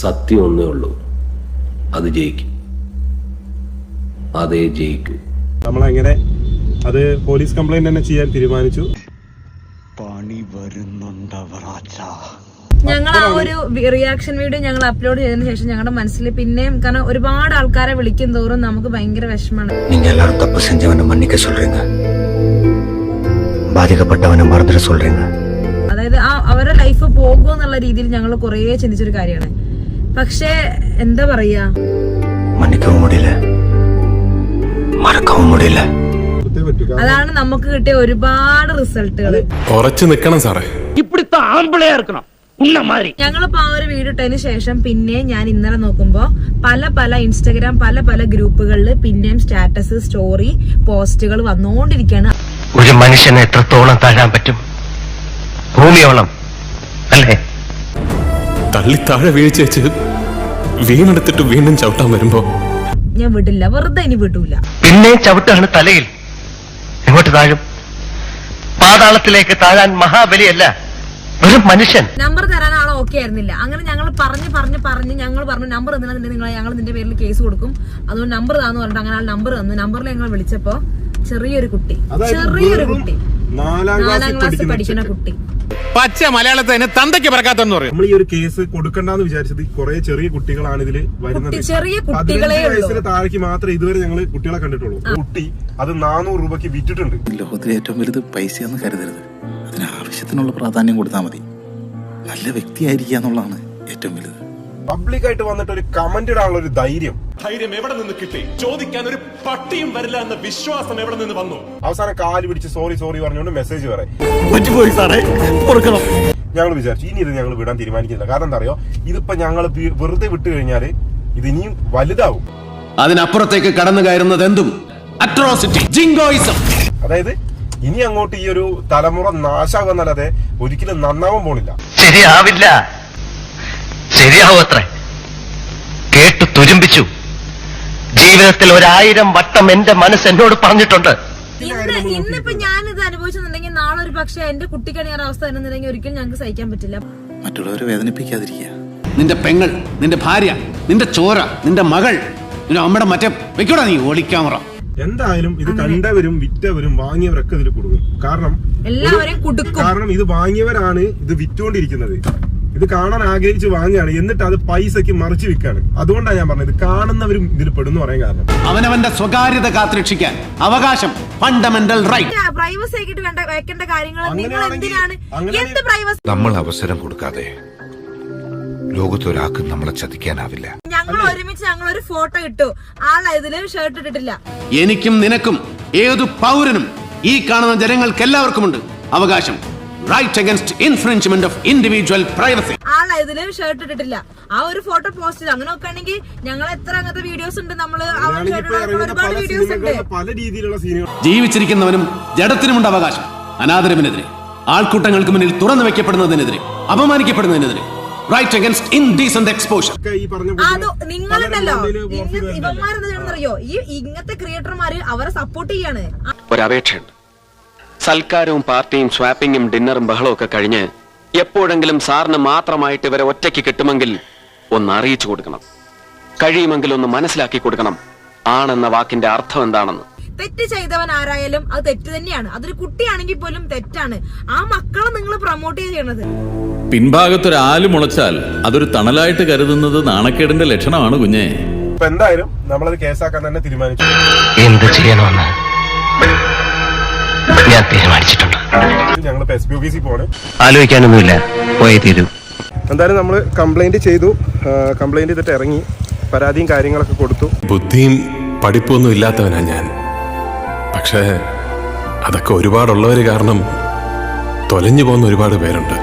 സത്യം ഒന്നേ ഉള്ളൂ, അത് ജയിക്കും. അതേ ജയിക്കും. നമ്മളങ്ങനെ അത് പോലീസ് കംപ്ലൈന്റ് തന്നെ ചെയ്യാൻ തീരുമാനിച്ചു. പണി വരുന്നുണ്ടവറാച്ച. ഞങ്ങൾ ആ ഒരു റിയാക്ഷൻ വീഡിയോ ഞങ്ങൾ അപ്ലോഡ് ചെയ്തതിനു ശേഷം ഞങ്ങളുടെ മനസ്സിൽ പിന്നെയും, കാരണം ഒരുപാട് ആൾക്കാരെ വിളിക്കും തോറും നമുക്ക് ഭയങ്കര വിഷമമാണ്. நீங்க எல்லாரும் தப்பு செஞ்சவனை மன்னிக்க சொல்றீங்க, பாதிக்கப்பட்டவனை மறந்துட சொல்றீங்க. അതായത് അവരുടെ ലൈഫ് പോകുമോ എന്നുള്ള രീതിയിൽ ഞങ്ങൾ കുറേ ചിന്തിച്ചൊരു കാര്യമാണ്. പക്ഷെ എന്താ പറയാ, മன்னிக்கவும் முடியல, മറக்கவும் முடியல. അതാണ് നമുക്ക് കിട്ടിയ ഒരുപാട് റിസൾട്ടുകൾ. ഉറച്ചു നിക്കണം സാറേ, ഇപ്പഴത്തെ ആമ്പിളയാ ഇരിക്കണം. ഞങ്ങളിപ്പോ ആ ഒരു വീഡിയോ ഇട്ടതിന് ശേഷം പിന്നെ ഞാൻ ഇന്നലെ നോക്കുമ്പോ പല ഇൻസ്റ്റഗ്രാം പല ഗ്രൂപ്പുകളിൽ പിന്നെയും സ്റ്റാറ്റസ്, സ്റ്റോറി, പോസ്റ്റുകൾ വന്നുകൊണ്ടിരിക്കുകയാണ്. ഒരു മനുഷ്യനെ എത്രത്തോളം താഴാൻ പറ്റും? ഭൂമിയോളം അല്ലേ? തള്ളി താഴെ വീഴ്ച വെച്ച് വീണെടുത്തിട്ട് വീണ്ടും ചവിട്ടാൻ വരുമ്പോ ഞാൻ വിടില്ല, വെറുതെ ഇനി വിടൂല. പിന്നെ ചവിട്ടാണ് തലയിൽ. എങ്ങോട്ട് താഴും? പാതാളത്തിലേക്ക് താഴാൻ മഹാബലിയല്ല, ഒരു മനുഷ്യൻ. നമ്പർ തരാൻ ആളെ ഓക്കെ ആയിരുന്നില്ല. അങ്ങനെ ഞങ്ങൾ പറഞ്ഞ് ഞങ്ങൾ പറഞ്ഞു നമ്പർ എന്തിനാ നിങ്ങൾ, ഞങ്ങൾ നിന്റെ പേരിൽ കേസ് കൊടുക്കും, അതുകൊണ്ട് നമ്പർ താന്ന് പറഞ്ഞിട്ട് അങ്ങനെ ആൾ നമ്പർ തന്നു. നമ്പറിൽ ഞങ്ങൾ വിളിച്ചപ്പോ ചെറിയൊരു കുട്ടി 4ാം ക്ലാസ് പഠിക്കുന്ന കുട്ടി, പച്ച മലയാളത്തിന് തന്തയ്ക്ക് പറക്കാത്തെന്ന് പറയും. നമ്മൾ ഈ ഒരു കേസ് കൊടുക്കണ്ടെന്ന് വിചാരിച്ചത് കുറെ ചെറിയ കുട്ടികളാണ് ഇതിൽ വരുന്നത്. ചെറിയ കുട്ടികളെ വയസ്സിന് താഴേക്ക് മാത്രമേ ഇതുവരെ ഞങ്ങൾ കുട്ടികളെ കണ്ടിട്ടുള്ളൂ. കുട്ടി അത് 400 രൂപയ്ക്ക് വിറ്റിട്ടുണ്ട്. ലോകത്തിലെ ഏറ്റവും വലുത് പൈസയാന്ന് കരുതരുത്, അതിന് ആവശ്യത്തിനുള്ള പ്രാധാന്യം കൊടുത്താൽ മതി. നല്ല വ്യക്തിയായിരിക്കുക എന്നുള്ളതാണ് ഏറ്റവും വലുത്. പബ്ലിക്കായിട്ട് വന്നിട്ട് ഒരു കമന്റ് ഇടാനുള്ള ഒരു ധൈര്യം എവിടെ നിന്ന് കിട്ടി? ചോദിക്കാൻ ഒരു പട്ടിയും വരില്ല എന്ന വിശ്വാസം എവിടെ നിന്ന് വന്നു? അവസാനം കാല് പിടിച്ച് സോറി പറഞ്ഞുകൊണ്ട് മെസ്സേജ് പറയും. ഞങ്ങൾ വിചാരിച്ചു ഇനി ഇത് ഞങ്ങൾ വിടാൻ തീരുമാനിക്കുന്നില്ല. കാരണം എന്താ അറിയോ, ഇതിപ്പോ ഞങ്ങൾ വെറുതെ വിട്ടു കഴിഞ്ഞാല് ഇത് ഇനിയും വലുതാവും. അതിനപ്പുറത്തേക്ക് കടന്നു കയറുന്നത് എന്തും അട്രോസിറ്റി, ജിങ്കോയിസം. അതായത് ഇനി അങ്ങോട്ട് ഈ ഒരു തലമുറ നാശാകുന്നല്ലാതെ ഒരിക്കലും നന്നാവാൻ പോണില്ല. ശരിയാവില്ല, ശരിയാവത്രേ. കേട്ടു തുരുമ്പിച്ചു. ജീവിതത്തിൽ 1000 വട്ടം എന്റെ മനസ്സ് എന്നോട് പറഞ്ഞിട്ടുണ്ട്. ഇന്നിപ്പോ ഞാനിത് അനുഭവിച്ചെന്നുണ്ടെങ്കിൽ നാളെ ഒരു പക്ഷെ എന്റെ കുട്ടിക്കാണ് ഞാൻ അവസ്ഥ എന്നുണ്ടെങ്കിൽ ഒരിക്കലും ഞങ്ങൾക്ക് സഹിക്കാൻ പറ്റില്ല. മറ്റുള്ളവരെ വേദനിപ്പിക്കാതിരിക്കുക. നിന്റെ പെങ്ങൾ, നിന്റെ ഭാര്യ, നിന്റെ ചോര, നിന്റെ മകൾ, നിന്റെ അമ്മയുടെ മറ്റേ വെക്കോടാ നീ ഓളിക്യാമറ. എന്തായാലും ഇത് കണ്ടവരും വിറ്റവരും വാങ്ങിയവരൊക്കെ ഇതിൽ കൊടുക്കും. കാരണം എല്ലാവരും കൊടുക്കും. കാരണം ഇത് വാങ്ങിയവരാണ് ഇത് വിറ്റുകൊണ്ടിരിക്കുന്നത്. ഇത് കാണാൻ ആഗ്രഹിച്ച് വാങ്ങുകയാണ്, എന്നിട്ട് അത് പൈസക്ക് മറിച്ച് വിൽക്കാണ്. അതുകൊണ്ടാണ് ഞാൻ പറഞ്ഞത് കാണുന്നവരും ഇതിൽ പെടുന്നു പറയാൻ കാരണം. അവനവന്റെ സ്വകാര്യത കാത്തുരക്ഷിക്കാൻ അവകാശം, ഫണ്ടമെന്റൽ റൈറ്റ്. പ്രൈവസി ആയിട്ട് വെക്കേണ്ട കാര്യങ്ങൾ നിങ്ങൾ എന്തിനാണ് എന്ത് പ്രൈവസി? നമ്മൾ അവസരം കൊടുക്കാതെ ലോകത്തൊരാൾക്കും നമ്മളെ ചതിക്കാനാവില്ല. ഞങ്ങൾ ഒരുമിച്ച് ഞങ്ങൾ ഒരു ഫോട്ടോ ഇട്ടു, ആളെ ഇതില് ഷർട്ട് ഇട്ടിട്ടില്ല. എനിക്കും നിനക്കും ഏതു പൗരനും ഈ കാണുന്ന ജനങ്ങൾക്കെല്ലാവർക്കുമുണ്ട് അവകാശം, right against infringement of individual privacy. ആളെ ഇതില് ഷർട്ട് ഇട്ടിട്ടില്ല, ആ ഒരു ഫോട്ടോ പോസ്റ്റ് ചെയ്തു. അങ്ങനെ നോക്കുകയാണെങ്കിൽ ഞങ്ങൾ എത്ര അങ്ങനത്തെ വീഡിയോസ് ഉണ്ട്, നമ്മള് ഒരുപാട് വീഡിയോസ് ഉണ്ട്. പല രീതിയിലുള്ള സീനുകൾ. ജീവിച്ചിരിക്കുന്നവനും ജഡത്തിനുമുണ്ട് അവകാശം. അനാദരവിനെതിരെ, ആൾക്കൂട്ടങ്ങൾക്ക് മുന്നിൽ തുറന്നു വെക്കപ്പെടുന്നതിനെതിരെ, അപമാനിക്കപ്പെടുന്നതിനെതിരെ, റൈറ്റ് അഗൈൻസ്റ്റ് ഇൻഡീസന്റ് എക്സ്പോഷർ. നിങ്ങളുണ്ടല്ലോ ഇവന്മാരെന്താ ചെയ്യണമെന്നറിയോ, ഈ ഇങ്ങനത്തെ ക്രിയേറ്റർമാര് അവരെ സപ്പോർട്ട് ചെയ്യാണ്. ഒരപേക്ഷയുണ്ട്. സൽക്കാരവും പാർട്ടിയും സ്വാപ്പിങ്ങും ഡിന്നറും ബഹളവും ഒക്കെ കഴിഞ്ഞ് എപ്പോഴെങ്കിലും സാറിന് മാത്രമായിട്ട് ഇവരെ ഒറ്റയ്ക്ക് കിട്ടുമെങ്കിൽ ഒന്ന് അറിയിച്ചു കൊടുക്കണം. കഴിയുമെങ്കിൽ ഒന്ന് മനസ്സിലാക്കി കൊടുക്കണം ആണെന്ന വാക്കിന്റെ അർത്ഥം എന്താണെന്ന്. തെറ്റ് ചെയ്തവൻ ആരായാലും അത് തെറ്റ് തന്നെയാണ്. അതൊരു കുട്ടിയാണെങ്കിൽ പോലും തെറ്റാണ്. ആ മക്കളെ നിങ്ങൾ പ്രൊമോട്ട് ചെയ്യണത്. പിൻഭാഗത്തൊരു ആല് മുളച്ചാൽ അതൊരു തണലായിട്ട് കരുതുന്നത് നാണക്കേടിന്റെ ലക്ഷണമാണ് കുഞ്ഞെ. ഇപ്പൊ എന്തായാലും നമ്മളത് കേസാക്കാൻ തന്നെ തീരുമാനിച്ചു. എന്ത് ചെയ്യണമെന്ന് ഞാൻ തീരുമാനിച്ചിട്ടുണ്ട്. ഞങ്ങൾ SPOKC പോണ്, ആലോചിക്കാനൊന്നുമില്ല, പോയേ തീരൂ. എന്തായാലും നമ്മൾ കംപ്ലൈന്റ് ചെയ്തു. കംപ്ലൈന്റ് ചെയ്തിട്ട് ഇറങ്ങി, പരാതിയും കാര്യങ്ങളൊക്കെ കൊടുത്തു. ബുദ്ധിയും പഠിപ്പൊന്നും ഇല്ലാത്തവനാ ഞാൻ. പക്ഷേ അതൊക്കെ ഒരുപാടുള്ളവര് കാരണം തൊലഞ്ഞു പോകുന്ന ഒരുപാട് പേരുണ്ട്.